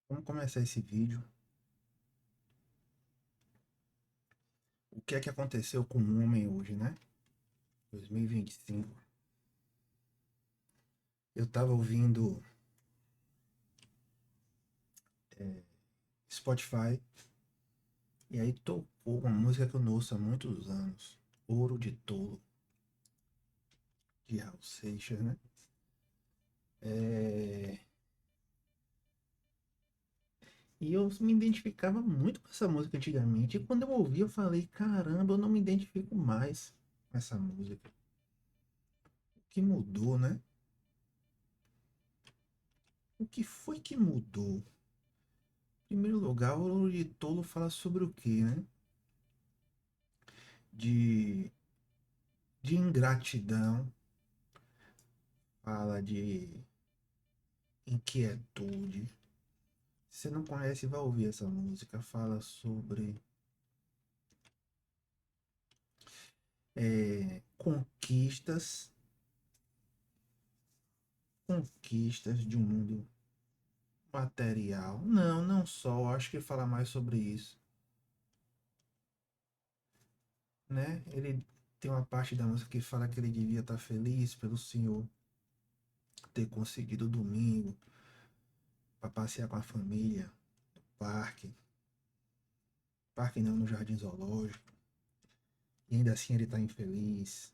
Vamos começar esse vídeo. O que é que aconteceu com o homem hoje, né? 2025. Eu tava ouvindo Spotify e aí tocou uma música que eu não ouço há muitos anos. Ouro de Tolo, de Raul Seixas, né? É... E eu me identificava muito com essa música antigamente. E quando eu ouvi, eu falei, caramba, eu não me identifico mais com essa música. O que mudou, né? O que foi que mudou? Em primeiro lugar, o Ouro de Tolo fala sobre o quê, né? De ingratidão, fala de inquietude. Se você não conhece, vai ouvir essa música. Fala sobre conquistas de um mundo material. Não, não só. Eu acho que fala mais sobre isso, né? Ele tem uma parte da música que fala que ele devia estar feliz pelo Senhor ter conseguido o domingo para passear com a família no parque. Parque não, no Jardim Zoológico. E ainda assim ele está infeliz.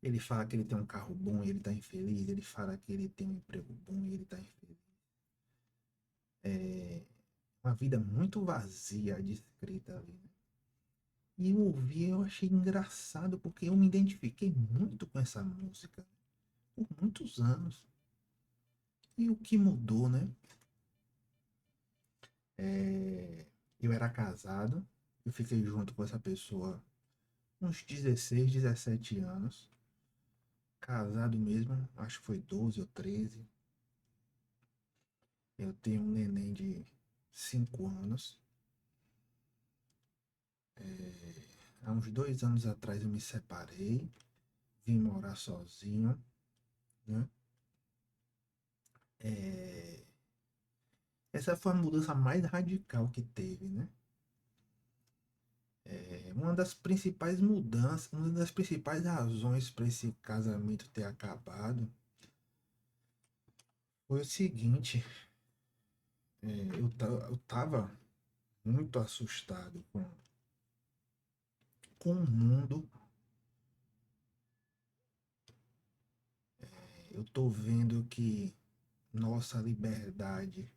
Ele fala que ele tem um carro bom e ele tá infeliz. Ele fala que ele tem um emprego bom e ele tá infeliz. É uma vida muito vazia descrita ali, né? E eu ouvi, eu achei engraçado porque eu me identifiquei muito com essa música por muitos anos. E o que mudou, né? É, eu era casado, eu fiquei junto com essa pessoa uns 16, 17 anos. Casado mesmo, acho que foi 12 ou 13. Eu tenho um neném de 5 anos. Há uns 2 anos atrás eu me separei, vim morar sozinho, né? É, essa foi a mudança mais radical que teve, né? Uma das principais mudanças, uma das principais razões para esse casamento ter acabado foi o seguinte: eu tava muito assustado com o mundo. Eu tô vendo que nossa liberdade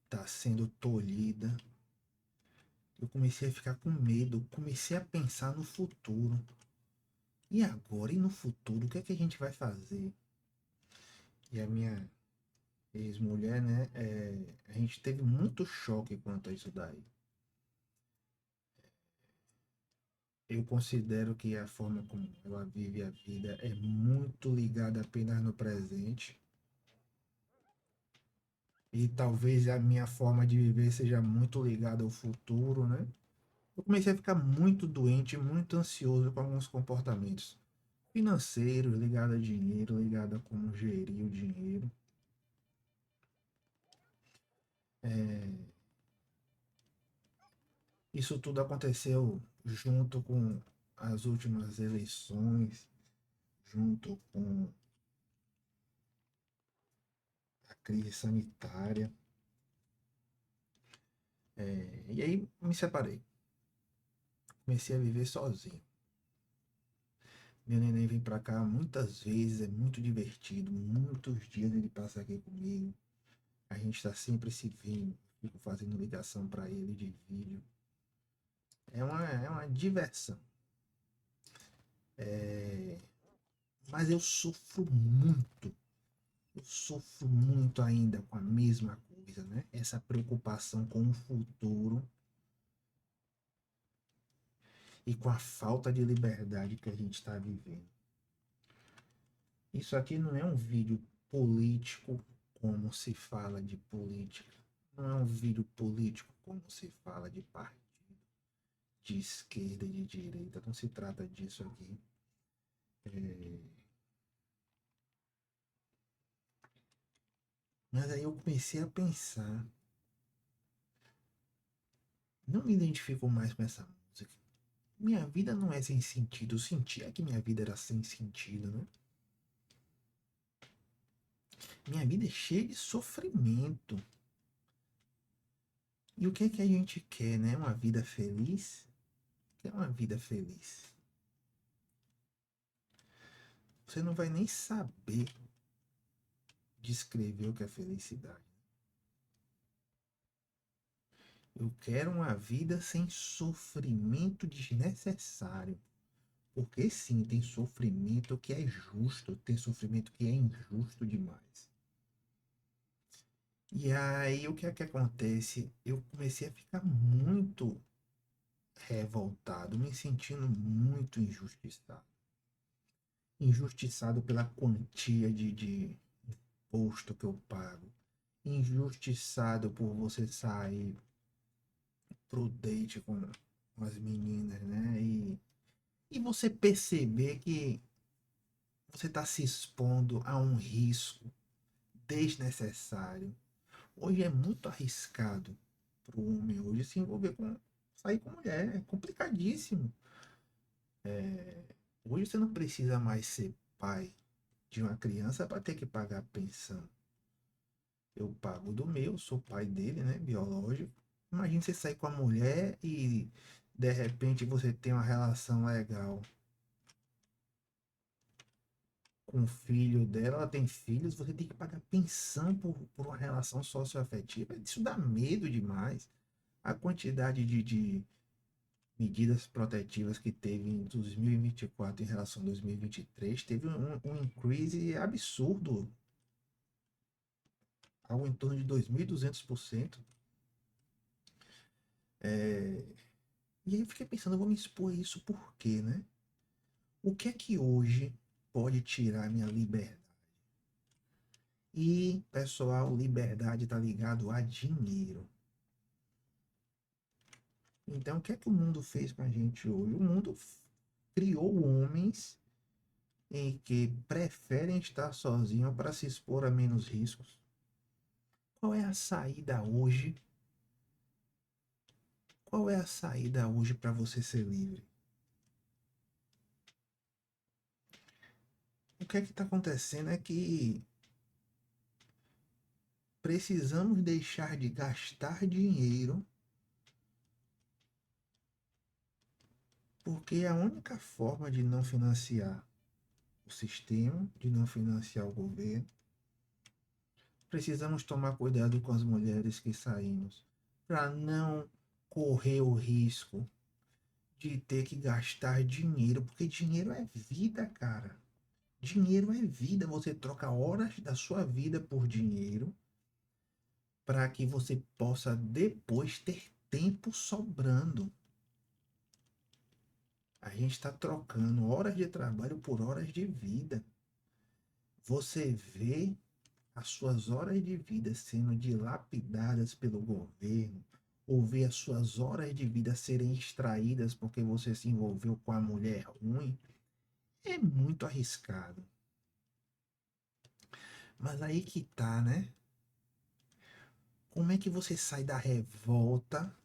está sendo tolhida. Eu comecei a ficar com medo, comecei a pensar no futuro. E agora, e no futuro, o que é que a gente vai fazer? E a minha ex-mulher, né? A gente teve muito choque quanto a isso daí. Eu considero que a forma como ela vive a vida é muito ligada apenas no presente. E talvez a minha forma de viver seja muito ligada ao futuro, né? Eu comecei a ficar muito doente, muito ansioso com alguns comportamentos financeiros, ligado a dinheiro, ligado a como gerir o dinheiro. É, isso tudo aconteceu junto com as últimas eleições, junto com a crise sanitária. E aí me separei, comecei a viver sozinho. Meu neném vem pra cá muitas vezes, é muito divertido, muitos dias ele passa aqui comigo. A gente tá sempre se vendo, fico fazendo ligação para ele de vídeo. É uma diversão. É, mas eu sofro muito ainda com a mesma coisa, né? Essa preocupação com o futuro e com a falta de liberdade que a gente está vivendo. Isso aqui não é um vídeo político como se fala de política. Não é um vídeo político como se fala de partido, de esquerda e de direita. Não se trata disso aqui. É, Mas aí eu comecei a pensar, não me identifico mais com essa música. Minha vida não é sem sentido. Eu sentia que minha vida era sem sentido, né? Minha vida é cheia de sofrimento. E o que é que a gente quer, né? Uma vida feliz? Quer uma vida feliz? Você não vai nem saber descrever o que é felicidade. Eu quero uma vida sem sofrimento desnecessário. Porque sim, tem sofrimento que é justo, tem sofrimento que é injusto demais. E aí o que é que acontece? Eu comecei a ficar muito revoltado, me sentindo muito injustiçado. Injustiçado pela quantia de imposto que eu pago. Injustiçado por você sair pro date com as meninas, né? E você perceber que você está se expondo a um risco desnecessário. Hoje é muito arriscado para o homem hoje se envolver com sair com mulher, é complicadíssimo. Hoje você não precisa mais ser pai de uma criança para ter que pagar pensão. Eu pago do meu, sou pai dele, né, biológico. Imagina você sair com a mulher e de repente você tem uma relação legal com o filho dela, ela tem filhos, você tem que pagar pensão por uma relação socioafetiva. Isso dá medo demais. A quantidade de medidas protetivas que teve em 2024 em relação a 2023 teve um increase absurdo, algo em torno de 2.200%. É... E aí eu fiquei pensando, eu vou me expor a isso por quê, né? O que é que hoje pode tirar minha liberdade? E, pessoal, liberdade está ligado a dinheiro. Então, o que é que o mundo fez com a gente hoje? O mundo criou homens em que preferem estar sozinhos para se expor a menos riscos. Qual é a saída hoje? Qual é a saída hoje para você ser livre? O que é que está acontecendo é que precisamos deixar de gastar dinheiro, porque é a única forma de não financiar o sistema, de não financiar o governo. Precisamos tomar cuidado com as mulheres que saímos, para não correr o risco de ter que gastar dinheiro, porque dinheiro é vida, cara. Dinheiro é vida. Você troca horas da sua vida por dinheiro para que você possa depois ter tempo sobrando. A gente está trocando horas de trabalho por horas de vida. Você vê as suas horas de vida sendo dilapidadas pelo governo, ou vê as suas horas de vida serem extraídas porque você se envolveu com a mulher ruim, é muito arriscado. Mas aí que tá, né? Como é que você sai da revolta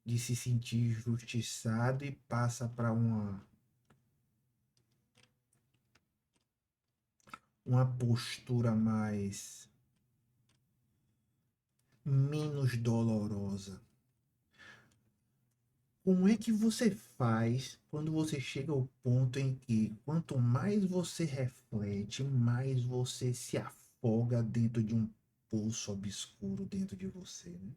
de se sentir injustiçado e passa para uma postura mais menos dolorosa? Como é que você faz quando você chega ao ponto em que quanto mais você reflete, mais você se afoga dentro de um poço obscuro dentro de você, né?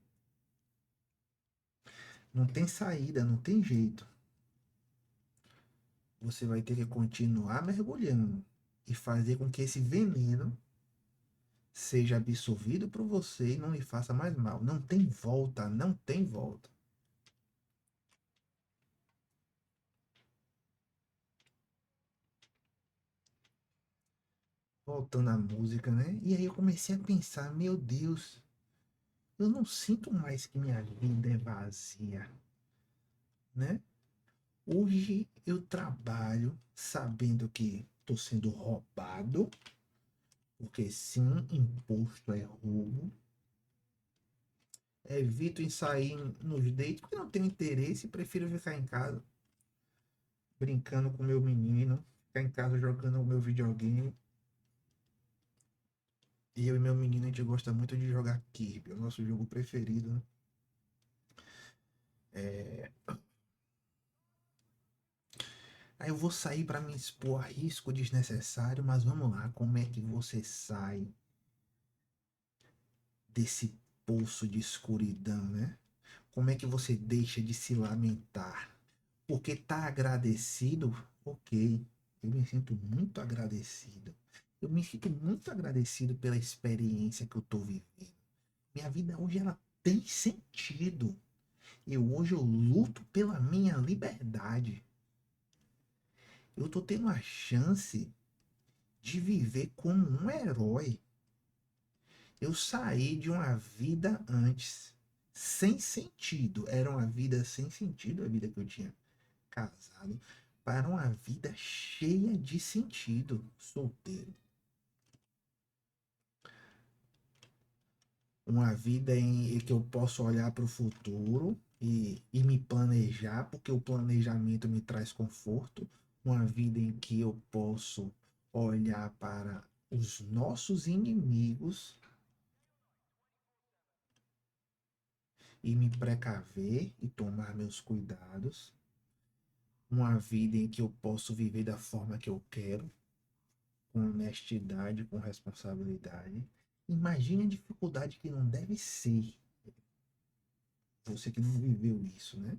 Não tem saída, não tem jeito. Você vai ter que continuar mergulhando e fazer com que esse veneno seja absorvido por você e não lhe faça mais mal. Não tem volta, não tem volta. Voltando à música, né? E aí eu comecei a pensar, meu Deus, eu não sinto mais que minha vida é vazia, né? Hoje eu trabalho sabendo que estou sendo roubado, Porque sim, imposto é roubo. Evito em sair nos dates porque não tenho interesse e prefiro ficar em casa brincando com meu menino, ficar em casa jogando o meu videogame. E eu e meu menino a gente gosta muito de jogar Kirby, é o nosso jogo preferido, né? É, aí eu vou sair para me expor a risco desnecessário, mas vamos lá, como é que você sai desse poço de escuridão, né? Como é que você deixa de se lamentar? Porque tá agradecido, ok. Eu me sinto muito agradecido. Eu me sinto muito agradecido pela experiência que eu tô vivendo. Minha vida hoje ela tem sentido. Hoje eu luto pela minha liberdade. Eu tô tendo a chance de viver como um herói. Eu saí de uma vida antes sem sentido. Era uma vida sem sentido, a vida que eu tinha casado, para uma vida cheia de sentido, solteiro. Uma vida em que eu posso olhar para o futuro e me planejar, porque o planejamento me traz conforto. Uma vida em que eu posso olhar para os nossos inimigos e me precaver e tomar meus cuidados. Uma vida em que eu posso viver da forma que eu quero, com honestidade, com responsabilidade. Imagine a dificuldade que não deve ser. Você que não viveu isso, né?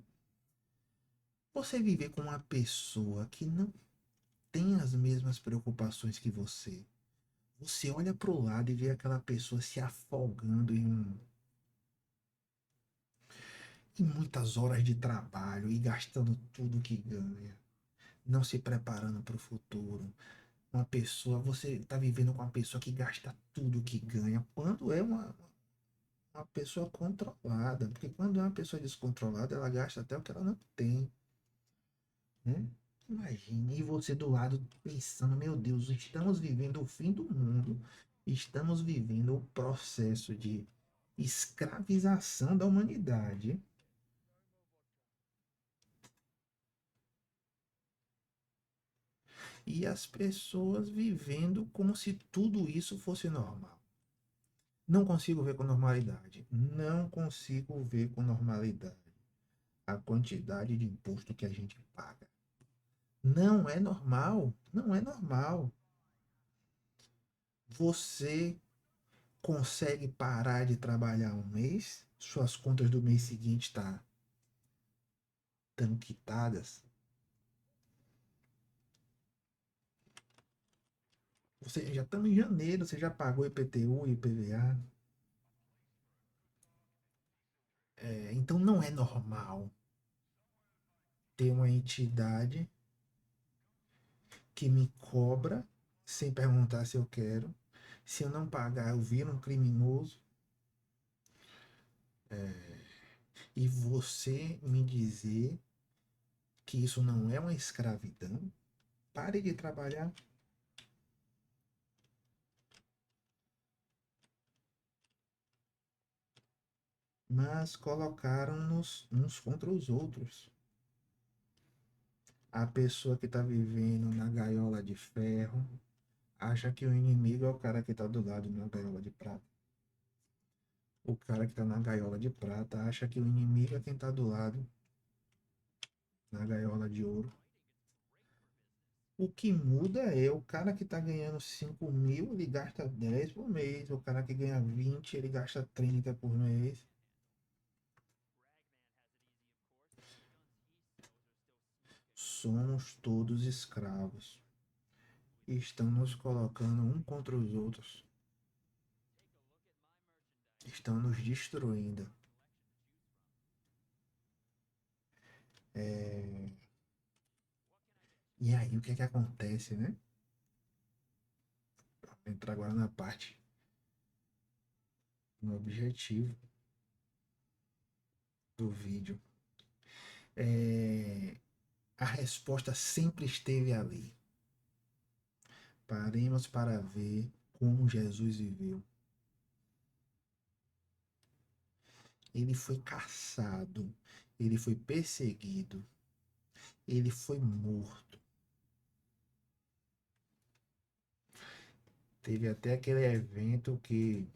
Você viver com uma pessoa que não tem as mesmas preocupações que você. Você olha para o lado e vê aquela pessoa se afogando em muitas horas de trabalho e gastando tudo que ganha, não se preparando para o futuro. Uma pessoa, você está vivendo com uma pessoa que gasta tudo que ganha, quando é uma pessoa controlada, porque quando é uma pessoa descontrolada, ela gasta até o que ela não tem, né? Imagine, e você do lado pensando, meu Deus, estamos vivendo o fim do mundo, estamos vivendo o processo de escravização da humanidade, e as pessoas vivendo como se tudo isso fosse normal. Não consigo ver com normalidade. Não consigo ver com normalidade a quantidade de imposto que a gente paga. Não é normal. Não é normal. Você consegue parar de trabalhar um mês, suas contas do mês seguinte estão quitadas. Você já estamos em janeiro, você já pagou IPTU, IPVA. Então não é normal ter uma entidade que me cobra sem perguntar se eu quero. Se eu não pagar, eu viro um criminoso. E você me dizer que isso não é uma escravidão? Pare de trabalhar. Mas colocaram-nos uns contra os outros. A pessoa que está vivendo na gaiola de ferro acha que o inimigo é o cara que está do lado na gaiola de prata. O cara que está na gaiola de prata acha que o inimigo é quem está do lado na gaiola de ouro. O que muda é o cara que está ganhando 5 mil, ele gasta 10 por mês. O cara que ganha 20, ele gasta 30 por mês. Somos todos escravos. Estão nos colocando um contra os outros. Estão nos destruindo. É... E aí, o que é que acontece, né? Vou entrar agora na parte, no objetivo do vídeo. É... A resposta sempre esteve ali. Paremos para ver como Jesus viveu. Ele foi caçado, ele foi perseguido, ele foi morto. Teve até aquele evento que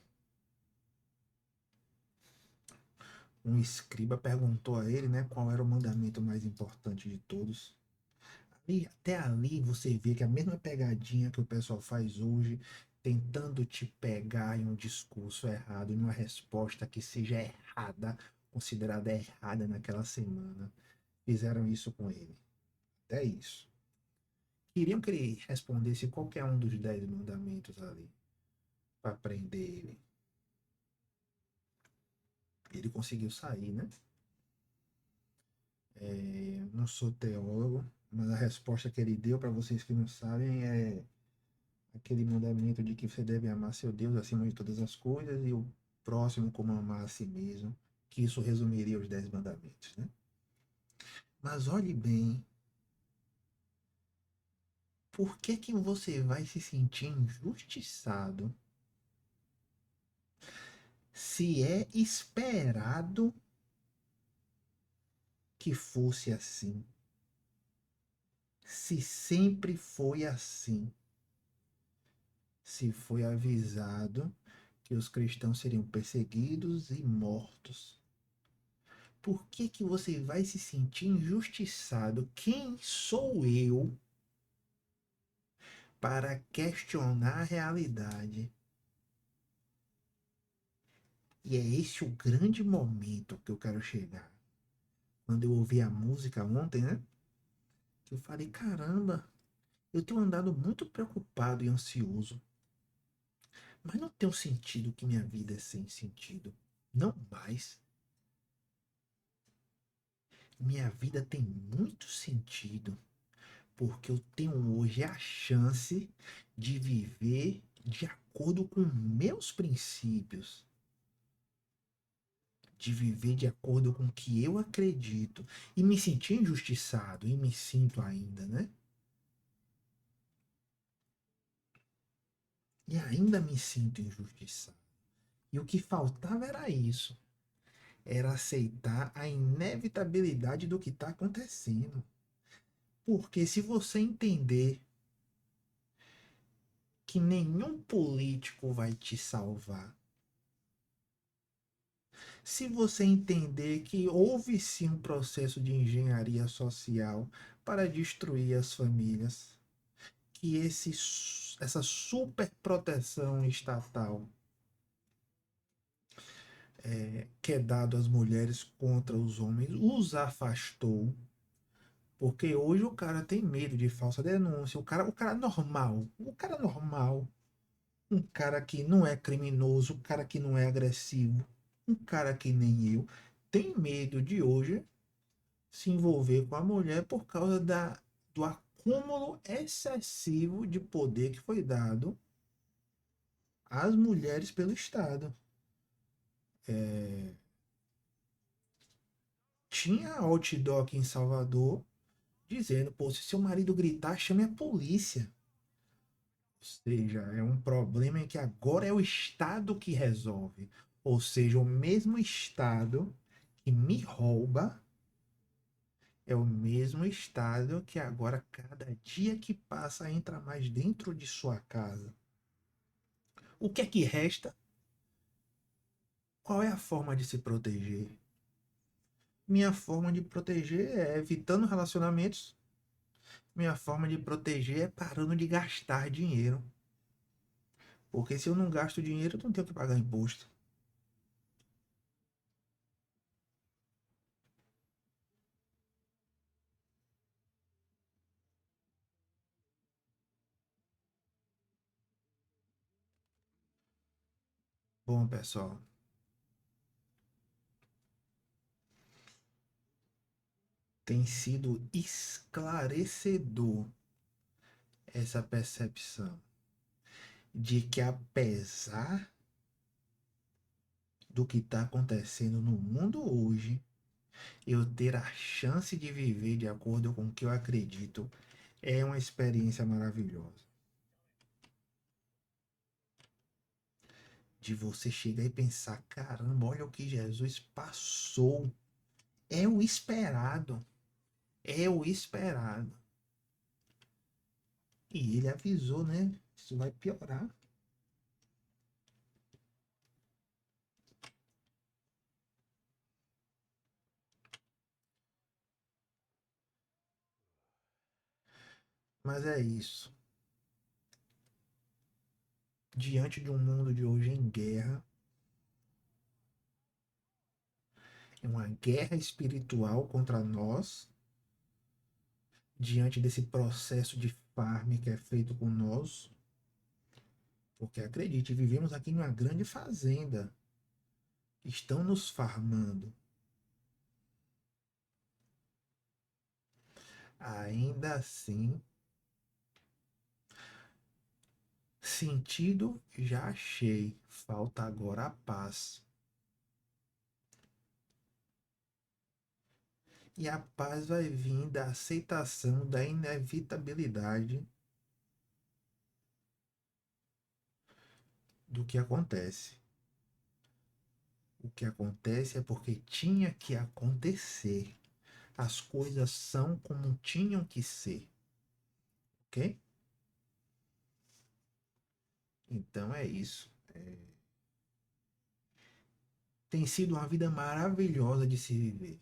um escriba perguntou a ele, né, qual era o mandamento mais importante de todos. E até ali você vê que a mesma pegadinha que o pessoal faz hoje, tentando te pegar em um discurso errado, em uma resposta que seja errada, considerada errada naquela semana, fizeram isso com ele. Até isso. Queriam que ele respondesse qualquer um dos 10 mandamentos ali, para prender ele. Ele conseguiu sair, né? Não sou teólogo, mas a resposta que ele deu, para vocês que não sabem, é aquele mandamento de que você deve amar seu Deus acima de todas as coisas e o próximo como amar a si mesmo, que isso resumiria os 10 mandamentos, né? Mas olhe bem, por que que você vai se sentir injustiçado se é esperado que fosse assim? Se sempre foi assim, se foi avisado que os cristãos seriam perseguidos e mortos, por que que você vai se sentir injustiçado? Quem sou eu para questionar a realidade? E é esse o grande momento que eu quero chegar. Quando eu ouvi a música ontem, né? Eu falei, caramba, eu tenho andado muito preocupado e ansioso. Mas não tem um sentido que minha vida é sem sentido. Não mais. Minha vida tem muito sentido porque eu tenho hoje a chance de viver de acordo com meus princípios, de viver de acordo com o que eu acredito e me sentir injustiçado e me sinto ainda, né? E ainda me sinto injustiçado. E o que faltava era isso, era aceitar a inevitabilidade do que está acontecendo. Porque se você entender que nenhum político vai te salvar, se você entender que houve sim um processo de engenharia social para destruir as famílias, que essa super proteção estatal que é dado às mulheres contra os homens os afastou, porque hoje o cara tem medo de falsa denúncia, o cara normal, um cara que não é criminoso, um cara que não é agressivo, um cara que nem eu, tem medo de hoje se envolver com a mulher por causa do acúmulo excessivo de poder que foi dado às mulheres pelo Estado. Tinha outdoor aqui em Salvador dizendo, pô, se seu marido gritar, chame a polícia. Ou seja, é um problema em que agora é o Estado que resolve. Ou seja, o mesmo Estado que me rouba é o mesmo Estado que agora, cada dia que passa, entra mais dentro de sua casa. O que é que resta? Qual é a forma de se proteger? Minha forma de proteger é evitando relacionamentos. Minha forma de proteger é parando de gastar dinheiro. Porque se eu não gasto dinheiro, eu não tenho que pagar imposto. Bom, pessoal, tem sido esclarecedor essa percepção de que, apesar do que está acontecendo no mundo hoje, eu ter a chance de viver de acordo com o que eu acredito é uma experiência maravilhosa. de você chegar e pensar: caramba, olha o que Jesus passou. É o esperado. É o esperado. E ele avisou, né? Isso vai piorar. Mas é isso. Diante de um mundo de hoje em guerra, uma guerra espiritual contra nós, diante desse processo de farm que é feito com nós, porque acredite, vivemos aqui numa grande fazenda. Estão nos farmando. Ainda assim, sentido já achei. Falta agora a paz. E a paz vai vir da aceitação da inevitabilidade do que acontece. O que acontece é porque tinha que acontecer. As coisas são como tinham que ser, ok? Então é isso. Tem sido uma vida maravilhosa de se viver.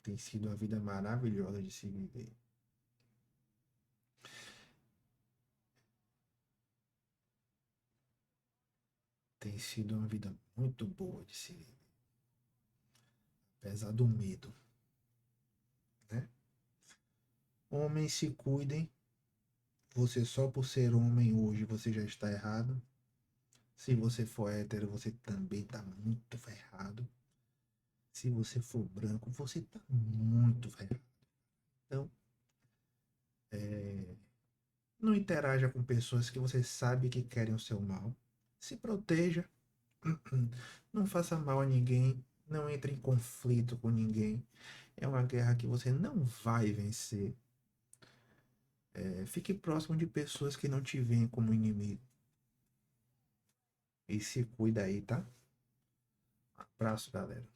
Tem sido uma vida maravilhosa de se viver. Tem sido uma vida muito boa de se viver, apesar do medo, né? Homens, se cuidem. Você só por ser homem hoje, você já está errado. Se você for hétero, você também está muito ferrado. Se você for branco, você está muito ferrado. Então, não interaja com pessoas que você sabe que querem o seu mal. Se proteja. Não faça mal a ninguém. Não entre em conflito com ninguém. É uma guerra que você não vai vencer. Fique próximo de pessoas que não te veem como inimigo. E se cuida aí, tá? Abraço, galera.